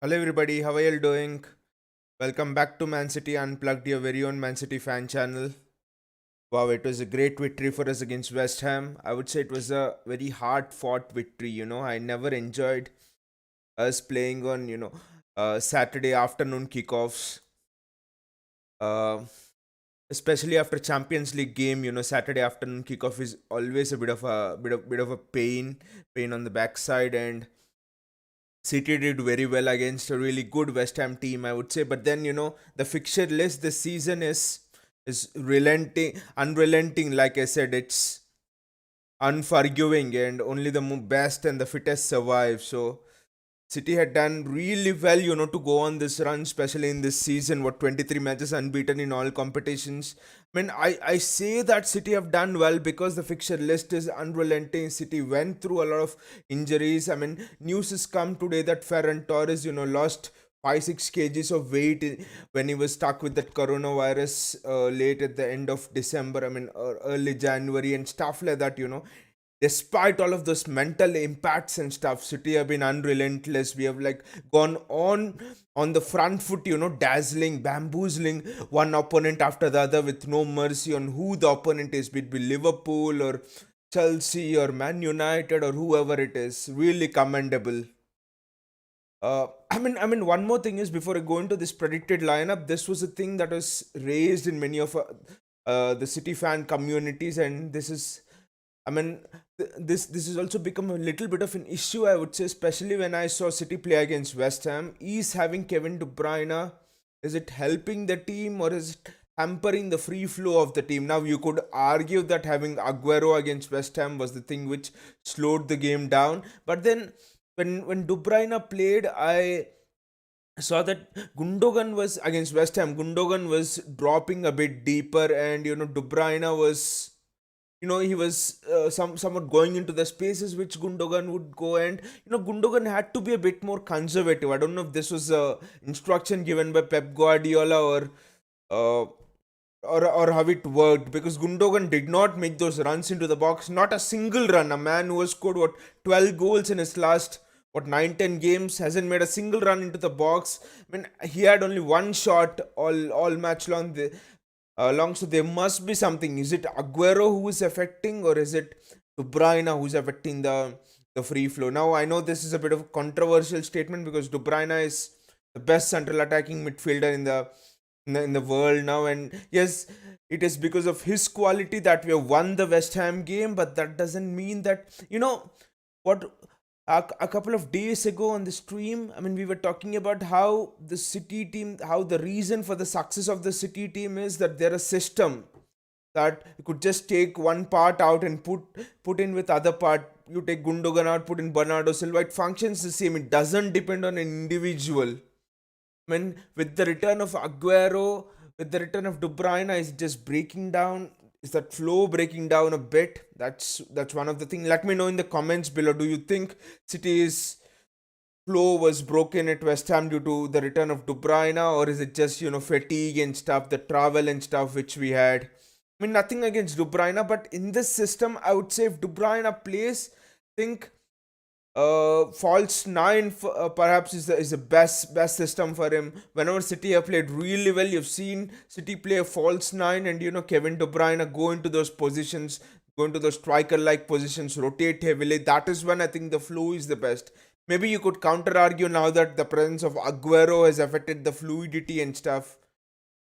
Hello, everybody. How are you all doing? Welcome back to Man City Unplugged, your very own Man City fan channel. Wow, it was a great victory for us against West Ham. I would say it was a very hard fought victory. I never enjoyed us playing on, Saturday afternoon kickoffs. Uh, Especially after Champions League game, Saturday afternoon kickoff is always a bit of a pain on the backside, and City did very well against a really good West Ham team, I would say. But then, the fixture list this season is unrelenting. Like I said, it's unforgiving, and only the best and the fittest survive. So City had done really well, to go on this run, especially in this season. 23 matches unbeaten in all competitions. I mean, I say that City have done well because the fixture list is unrelenting. City went through a lot of injuries. I mean, news has come today that Ferran Torres, lost 5-6 kgs of weight when he was stuck with that coronavirus late at the end of December. I mean, early January and stuff like that. Despite all of those mental impacts and stuff, City have been unrelentless. We have like gone on the front foot, dazzling, bamboozling one opponent after the other with no mercy on who the opponent is, be it be Liverpool or Chelsea or Man United or whoever it is. Really commendable. One more thing is, before I go into this predicted lineup, this was a thing that was raised in many of the City fan communities, and this is, I mean, this has also become a little bit of an issue, I would say, especially when I saw City play against West Ham. Is having Kevin De Bruyne, is it helping the team or is it hampering the free flow of the team? Now, you could argue that having Aguero against West Ham was the thing which slowed the game down, but then when De Bruyne played, I saw that Gundogan was against West Ham. Gundogan was dropping a bit deeper, and De Bruyne was, he was somewhat going into the spaces which Gundogan would go, and Gundogan had to be a bit more conservative. I don't know if this was a instruction given by Pep Guardiola uh, or how it worked, because Gundogan did not make those runs into the box. Not a single run. A man who has scored 12 goals in his last 9-10 games hasn't made a single run into the box. I mean, he had only one shot all match long. So there must be something. Is it Aguero who is affecting, or is it De Bruyne who's affecting the free flow? Now I know this is a bit of a controversial statement because De Bruyne is the best central attacking midfielder in the world now, and yes, it is because of his quality that we have won the West Ham game. But that doesn't mean that, what a couple of days ago on the stream, I mean, we were talking about how the City team, how the reason for the success of the City team is that they're a system that you could just take one part out and put in with other part. You take Gundogan out, put in Bernardo Silva. It functions the same. It doesn't depend on an individual. I mean, with the return of Aguero, with the return of De Bruyne, is just breaking down. Is that flow breaking down a bit? That's one of the things. Let me know in the comments below. Do you think City's flow was broken at West Ham due to the return of De Bruyne, or is it just fatigue and stuff, the travel and stuff which we had? I mean, nothing against De Bruyne, but in this system, I would say if De Bruyne plays, think false nine perhaps is the best system for him. Whenever City have played really well, you've seen City play a false nine, and Kevin De Bruyne go into those positions, go into those striker like positions, rotate heavily. That is when I think the flow is the best. Maybe you could counter argue now that the presence of Aguero has affected the fluidity and stuff.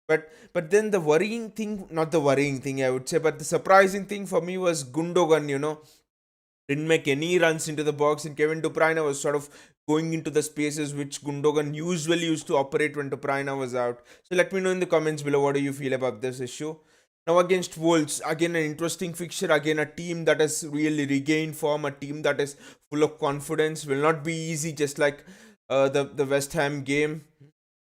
But then the worrying thing, not the worrying thing I would say, but the surprising thing for me was Gundogan. Didn't make any runs into the box, and Kevin De Bruyne was sort of going into the spaces which Gundogan usually used to operate when De Bruyne was out. So let me know in the comments below, what do you feel about this issue. Now against Wolves, again an interesting fixture, again a team that has really regained form, a team that is full of confidence. Will not be easy, just like the West Ham game.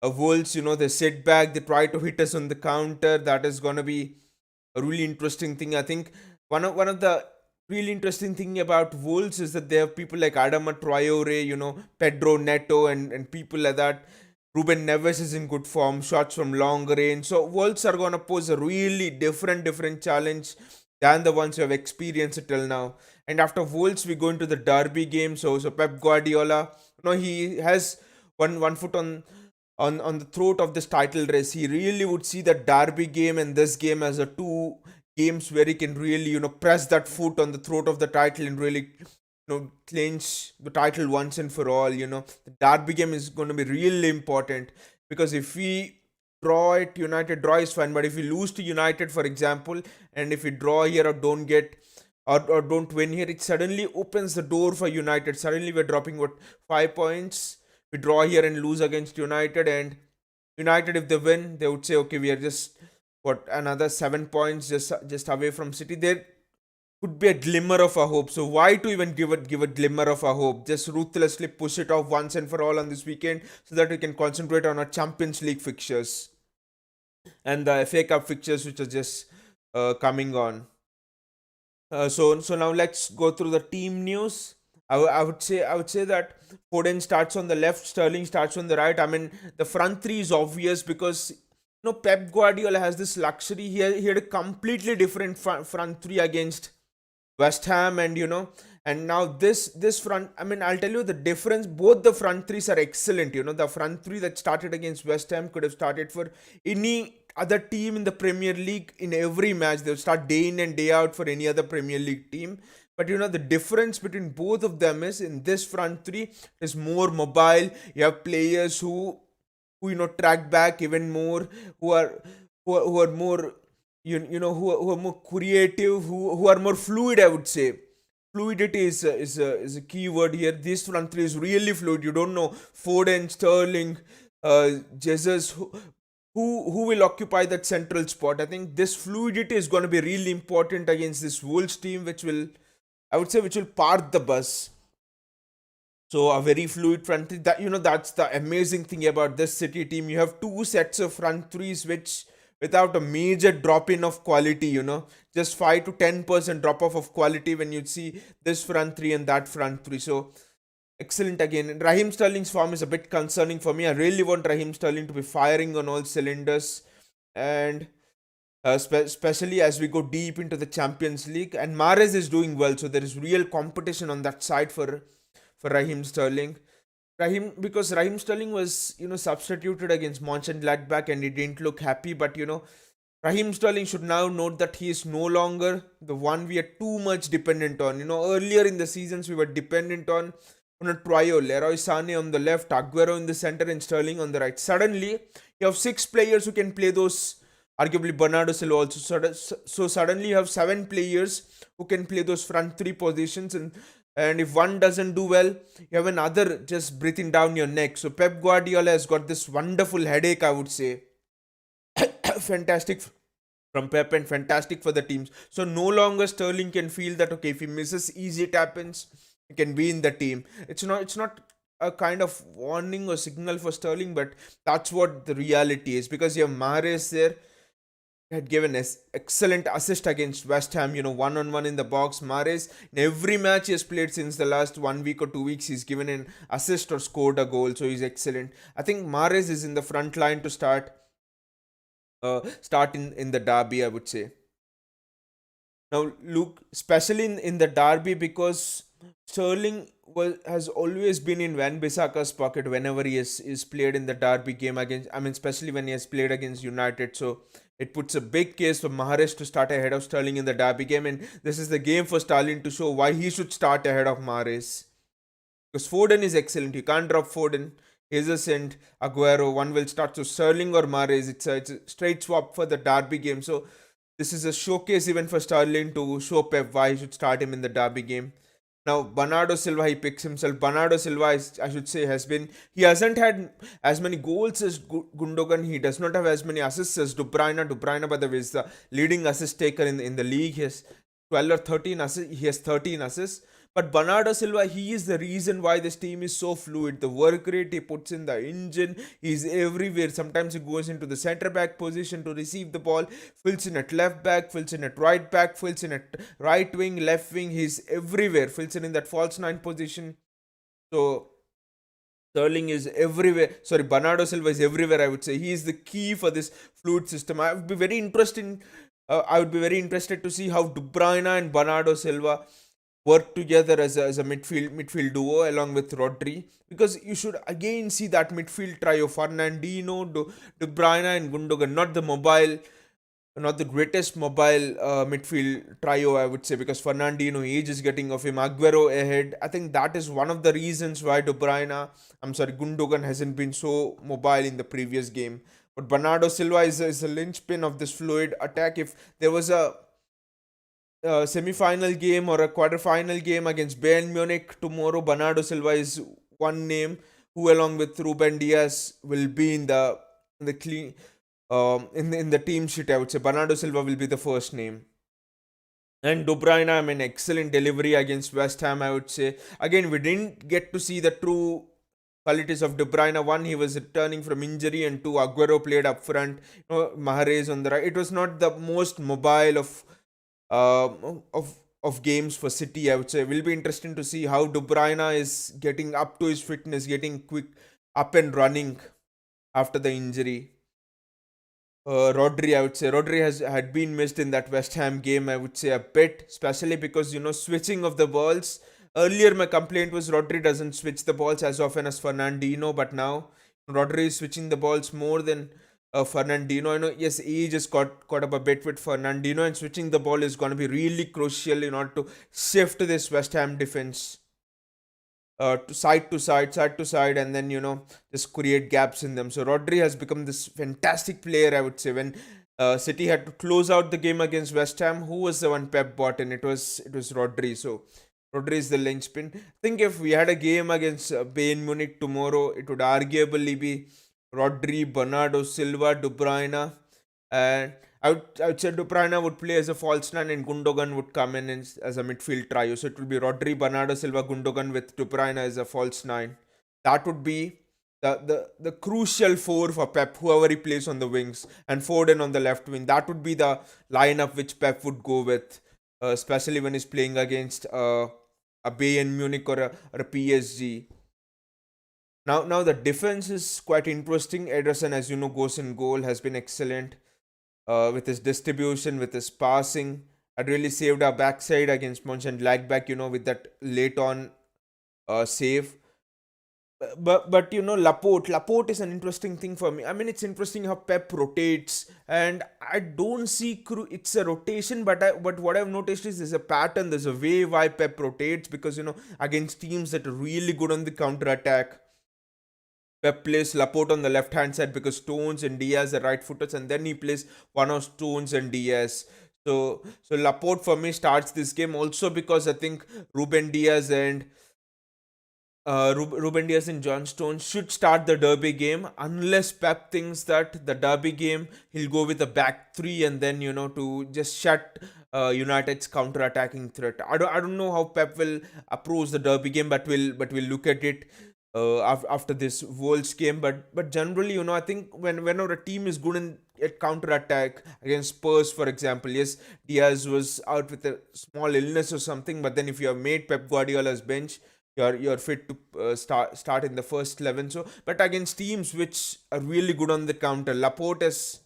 Wolves, they sit back, they try to hit us on the counter. That is gonna be a really interesting thing. I think one of the really interesting thing about Wolves is that they have people like Adama Traore, Pedro Neto, and people like that. Ruben Neves is in good form, shots from long range. So Wolves are gonna pose a really different challenge than the ones who have experienced it till now. And after Wolves, we go into the derby game. So Pep Guardiola, he has one foot on the throat of this title race. He really would see the Derby game and this game as a two games where he can really, press that foot on the throat of the title and really, clinch the title once and for all. The Derby game is going to be really important, because if we draw it, United draw is fine, but if we lose to United, for example, and if we draw here or don't get or don't win here, it suddenly opens the door for United. Suddenly we're dropping what, 5 points. We draw here and lose against United, and United, if they win, they would say, okay, we are just what, another 7 points just away from City. There could be a glimmer of a hope. So why to even give a glimmer of a hope? Just ruthlessly push it off once and for all on this weekend, so that we can concentrate on our Champions League fixtures and the FA Cup fixtures, which are just coming on. So now let's go through the team news. I would say that Foden starts on the left, Sterling starts on the right. I mean, the front three is obvious, because Pep Guardiola has this luxury. He had a completely different front three against West Ham, and now this front. I mean, I'll tell you the difference. Both the front threes are excellent. The front three that started against West Ham could have started for any other team in the Premier League in every match. They'll start day in and day out for any other Premier League team. But the difference between both of them is, in this front three is more mobile. You have players who track back even more, who are more who are more creative, who are more fluid, I would say. Fluidity is a key word here. This front three is really fluid. You don't know Foden, Sterling, Jesus, who will occupy that central spot. I think this fluidity is going to be really important against this Wolves team, which will park the bus. So a very fluid front three. That's the amazing thing about this City team. You have two sets of front threes, which without a major drop in of quality. Just 5 to 10% drop off of quality when you see this front three and that front three. So excellent again. Raheem Sterling's form is a bit concerning for me. I really want Raheem Sterling to be firing on all cylinders, and especially as we go deep into the Champions League. And Mahrez is doing well, so there is real competition on that side for Raheem Sterling. Because Raheem Sterling was substituted against Mönchengladbach and he didn't look happy. But Raheem Sterling should now note that he is no longer the one we are too much dependent on. Earlier in the seasons we were dependent on a trio: Leroy Sané on the left, Aguero in the center, and Sterling on the right. Suddenly you have six players who can play those. Arguably Bernardo Silva also. So suddenly you have seven players who can play those front three positions, and if one doesn't do well, you have another just breathing down your neck. So Pep Guardiola has got this wonderful headache, I would say. Fantastic from Pep and fantastic for the teams. So no longer Sterling can feel that, okay, if he misses easy tap-ins, he can be in the team. It's not a kind of warning or signal for Sterling, but that's what the reality is, because you have Mahrez there. Had given us excellent assist against West Ham, one-on-one in the box. Mahrez, in every match he has played since the last 1 week or 2 weeks, he's given an assist or scored a goal, so he's excellent. I think Mahrez is in the front line to start in the derby, I would say. Now, Luke, especially in the derby, because Sterling has always been in Van Bissaka's pocket whenever he is played in the derby game against, I mean, especially when he has played against United. So it puts a big case for Mahrez to start ahead of Sterling in the derby game, and this is the game for Sterling to show why he should start ahead of Mahrez. Because Foden is excellent. You can't drop Foden. Jesus and Aguero, one will start. So Sterling or Mahrez, it's a straight swap for the derby game. So this is a showcase event for Sterling to show Pep why he should start him in the derby game. Now, Bernardo Silva, he picks himself. Bernardo Silva, I should say, he hasn't had as many goals as Gundogan. He does not have as many assists as De Bruyne. De Bruyne, by the way, is the leading assist taker in the league. He has 12 or 13 assists. He has 13 assists. But Bernardo Silva, he is the reason why this team is so fluid. The work rate he puts in, the engine, he's everywhere. Sometimes he goes into the centre back position to receive the ball, fills in at left back, fills in at right back, fills in at right wing, left wing. He's everywhere, fills in that false nine position. So Sterling is everywhere. Sorry, Bernardo Silva is everywhere, I would say. He is the key for this fluid system. I would be very interested to see how De Bruyne and Bernardo Silva work together as a midfield duo along with Rodri, because you should again see that midfield trio: Fernandinho, De Bruyne, and Gundogan. Not the greatest mobile midfield trio, I would say, because Fernandinho age is getting of him. Aguero ahead. I think that is one of the reasons why Gundogan hasn't been so mobile in the previous game. But Bernardo Silva is a linchpin of this fluid attack. If there was a semi-final game or a quarter-final game against Bayern Munich tomorrow, Bernardo Silva is one name who, along with Ruben Diaz, will be in the clean in the team sheet. I would say Bernardo Silva will be the first name. And De Bruyne, I mean, excellent delivery against West Ham, I would say. Again, we didn't get to see the true qualities of De Bruyne. One, he was returning from injury, and two, Aguero played up front. Mahrez on the right. It was not the most mobile uh, of games for City, I would say. It will be interesting to see how De Bruyne is getting up to his fitness, getting quick up and running after the injury. Rodri, I would say Rodri had been missed in that West Ham game. I would say a bit, especially because switching of the balls. Earlier, my complaint was Rodri doesn't switch the balls as often as Fernandinho, but now Rodri is switching the balls more than Fernandinho. I know, yes, age is caught up a bit with Fernandinho, and switching the ball is going to be really crucial in order to shift this West Ham defense to side, and then just create gaps in them. So Rodri has become this fantastic player, I would say. When City had to close out the game against West Ham, who was the one Pep bought in? It was Rodri. So Rodri is the linchpin. I think if we had a game against Bayern Munich tomorrow, it would arguably be Rodri, Bernardo Silva, De Bruyne, and I would say De Bruyne would play as a false nine, and Gundogan would come in as a midfield trio. So it would be Rodri, Bernardo Silva, Gundogan with De Bruyne as a false nine. That would be the crucial four for Pep, whoever he plays on the wings, and Foden on the left wing. That would be the lineup which Pep would go with, especially when he's playing against a Bayern Munich or a PSG. Now the defense is quite interesting. Ederson, as you know, goes in goal, has been excellent with his distribution, with his passing. Had really saved our backside against Mönchengladbach, with that late on save. But Laporte is an interesting thing for me. I mean, it's interesting how Pep rotates, and I don't see it's a rotation, but what I've noticed is there's a pattern, there's a way why Pep rotates, because against teams that are really good on the counter attack, Pep plays Laporte on the left hand side because Stones and Diaz are right footers, and then he plays one of Stones and Diaz. So Laporte for me starts this game also because I think Ruben Diaz and Ruben Diaz and John Stones should start the derby game, unless Pep thinks that the derby game he'll go with a back three, and then to just shut United's counter attacking threat. I don't know how Pep will approach the derby game, but we'll look at it after this Wolves game. But generally, I think whenever a team is good at counter attack against Spurs, for example, yes, Diaz was out with a small illness or something, but then if you have made Pep Guardiola's bench, you're fit to start in the first 11. So, but against teams which are really good on the counter, Laporte is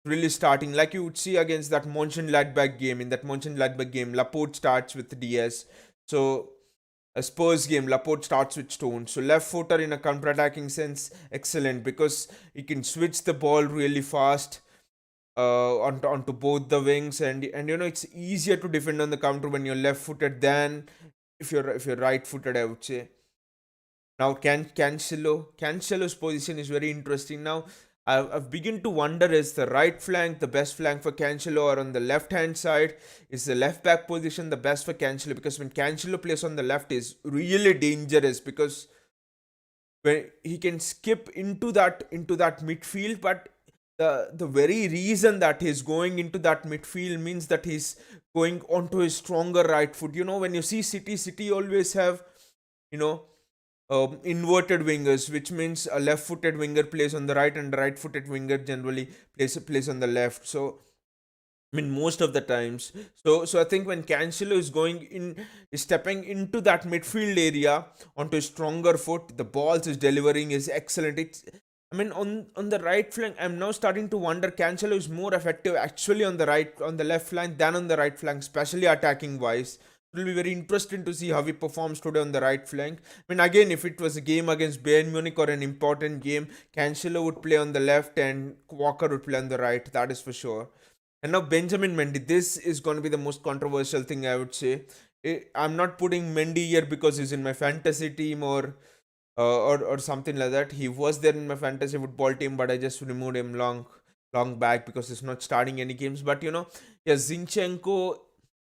really starting, like you would see against that Mönchengladbach game. In that Mönchengladbach game, Laporte starts with Diaz. So a Spurs game, Laporte starts with Stones. So left footer in a counter-attacking sense, excellent, because he can switch the ball really fast onto both the wings, and it's easier to defend on the counter when you're left-footed than if you're right-footed, I would say. Now Cancelo's position is very interesting. Now I've begun to wonder, is the right flank the best flank for Cancelo, or on the left hand side is the left back position the best for Cancelo? Because when Cancelo plays on the left is really dangerous, because when he can skip into that midfield, but the very reason that he's going into that midfield means that he's going onto his stronger right foot. When you see City always have you know inverted wingers, which means a left-footed winger plays on the right, and the right-footed winger generally plays on the left. So I mean, most of the times. So I think when Cancelo is stepping into that midfield area onto a stronger foot, the balls is delivering is excellent. I mean, on the right flank, I'm now starting to wonder Cancelo is more effective actually on the left flank than on the right flank, especially attacking wise. It will be very interesting to see how he performs today on the right flank. I mean, again, if it was a game against Bayern Munich or an important game, Cancelo would play on the left and Walker would play on the right. That is for sure. And now Benjamin Mendy. This is going to be the most controversial thing, I would say. I'm not putting Mendy here because he's in my fantasy team or something like that. He was there in my fantasy football team, but I just removed him long back because he's not starting any games. But yeah, Zinchenko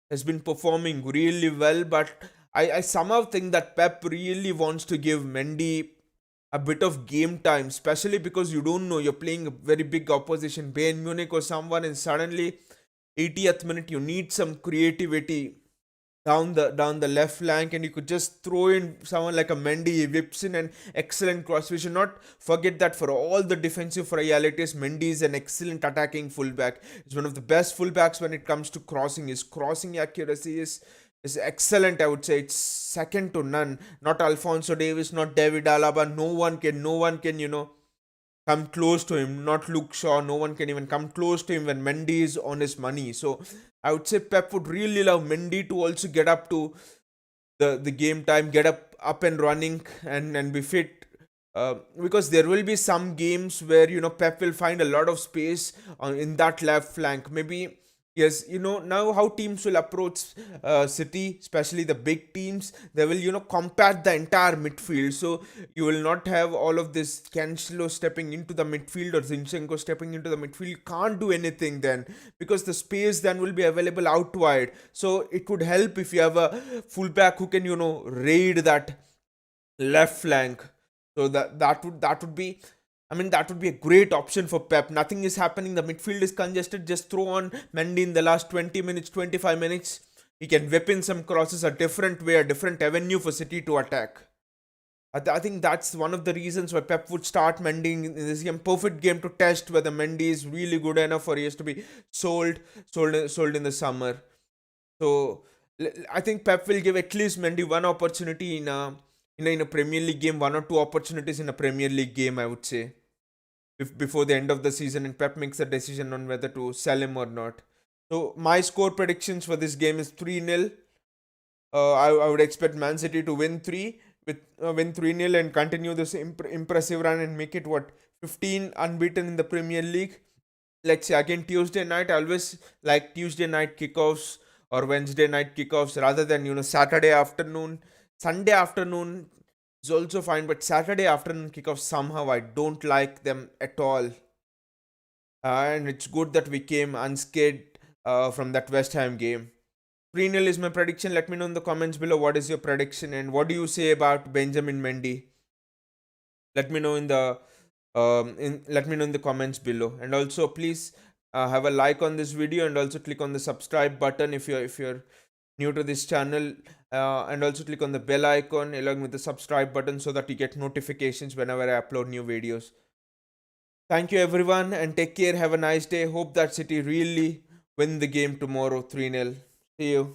has been performing really well, but I somehow think that Pep really wants to give Mendy a bit of game time, especially because you don't know, you're playing a very big opposition, Bayern Munich or someone, and suddenly 80th minute you need some creativity down the left flank, and you could just throw in someone like a Mendy. He whips in an excellent cross. We should not forget that for all the defensive realities, Mendy is an excellent attacking fullback. He's one of the best fullbacks when it comes to crossing. His crossing accuracy is excellent. I would say it's second to none. Not Alfonso Davis, not David Alaba. No one can come close to him. Not Luke Shaw. No one can even come close to him when Mendy is on his money. So I would say Pep would really love Mendy to also get up to the game time, get up and running, and be fit. Because there will be some games where Pep will find a lot of space in that left flank. Maybe yes, now how teams will approach City, especially the big teams, they will compact the entire midfield. So you will not have all of this Cancelo stepping into the midfield or Zinchenko stepping into the midfield. Can't do anything then because the space then will be available out wide. So it would help if you have a fullback who can raid that left flank. So that would be, I mean, that would be a great option for Pep. Nothing is happening. The midfield is congested. Just throw on Mendy in the last 20 minutes, 25 minutes. He can whip in some crosses a different way, a different avenue for City to attack. I think that's one of the reasons why Pep would start Mendy in this game. Perfect game to test whether Mendy is really good enough or he has to be sold in the summer. So I think Pep will give at least Mendy one opportunity in a Premier League game, one or two opportunities in a Premier League game, I would say, before the end of the season, and Pep makes a decision on whether to sell him or not. So my score predictions for this game is 3-0. I would expect Man City to win 3-0 and continue this impressive run and make it 15 unbeaten in the Premier League. Let's say again Tuesday night. I always like Tuesday night kickoffs or Wednesday night kickoffs rather than Saturday afternoon. Sunday afternoon is also fine, but Saturday afternoon kickoffs somehow I don't like them at all. And it's good that we came unscathed from that West Ham game. 3-0 is my prediction. Let me know in the comments below what is your prediction and what do you say about Benjamin Mendy. Let me know in the comments below, and also please have a like on this video and also click on the subscribe button if you're new to this channel, and also click on the bell icon along with the subscribe button so that you get notifications whenever I upload new videos. Thank you everyone and take care. Have a nice day. Hope that City really win the game tomorrow 3-0. See you.